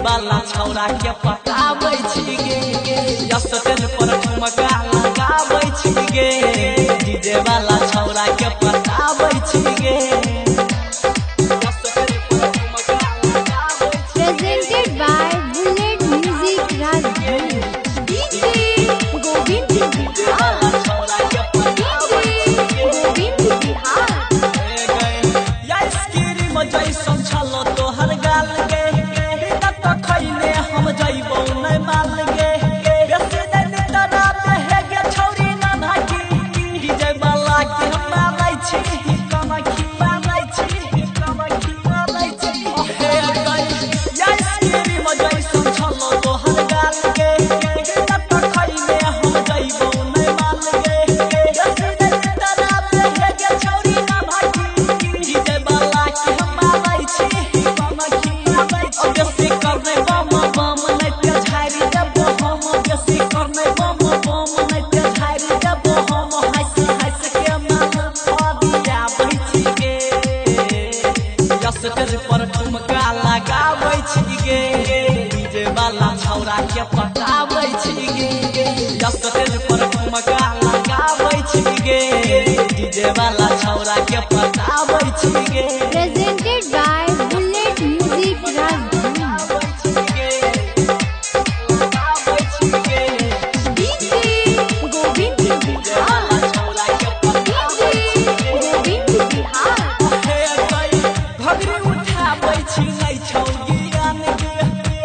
वाला छौरा के पटाबै छी गे स्टेज पर ठुमका लगाबै छी गे डीजे वाला छौरा के पटाबै छी गे। Presented by Bullet Music Rajdhani DJ Govind Bihar Govind Bihar या स्क्रीन में जैसन छलो तोहर गाल गे बिना तो खैले हम जइबौ नै माल गे बेसी दिन तना पे हे गे छौरी ना भागी डीजे वाला के हम मानै छी कमखी मानै छी कमखी मानै छी हे गई या स्क्रीन में जैसन छलो तोहर गाल गे बिना तो खैले हम जइबौ नै माल गे बेसी दिन तना पे हे गे छौरी ना भागी डीजे वाला के हम मानै छी कमखी मानै छी बेसी करने बम बम नै ते झाड़ी देबो हम बेसी करने बम बम नै ते झाड़ी देबो हम हंस हंस के मन फदिया छी गे स्टेज पर ठुमका लगाबै छी गे डीजे वाला छौरा के पटाबै छी गे स्टेज पर ठुमका लगाबै छी गे डीजे वाला छौरा के पटाबै छी गे। Presented by Bullet Music Rajdhani DJ Govind Bihar Govind Bihar घगरी उठाबै छी नै छौ ज्ञान गे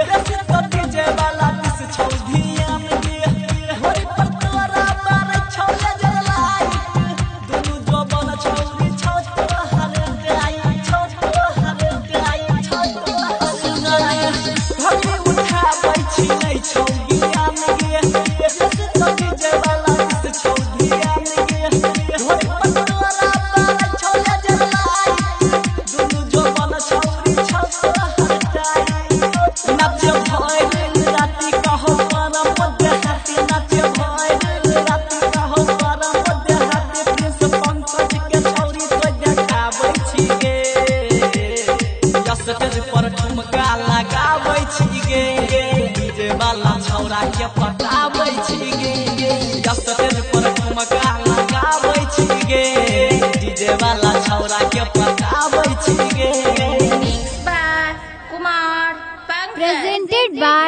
बेसी तो डीजे वाला दिस छौ ध्यान गे घोड़ी पर तोरा मारै छौ ले जलाई दुनु जवान छौरी छौ तोहर गाय छौ तोहर गाय छौ तोहर गाय घगरी उठाबै छी नै छौ ज्ञान गे बेसी तो डीजे वाला दिस छौ ध्यान गे घोड़ी पर तोरा मारै छौ ले जलाई दुनु जवान छौरी छौ तोहर गाय नाच भइल राति कहो पर मध्य हाथी नाच भइल राति कहो पर मध्य हाथी प्रिंस पंकज के छौरी तो देखाबै छी गे स्टेज पर ठुमका लगाबै छी गे डीजे वाला छौरा के पटाबै छी गे स्टेज पर ठुमका लगाबै छी गे डीजे वाला छौरा के पटाबै छी गे। Mixed by Kumar Pankaj. Presented by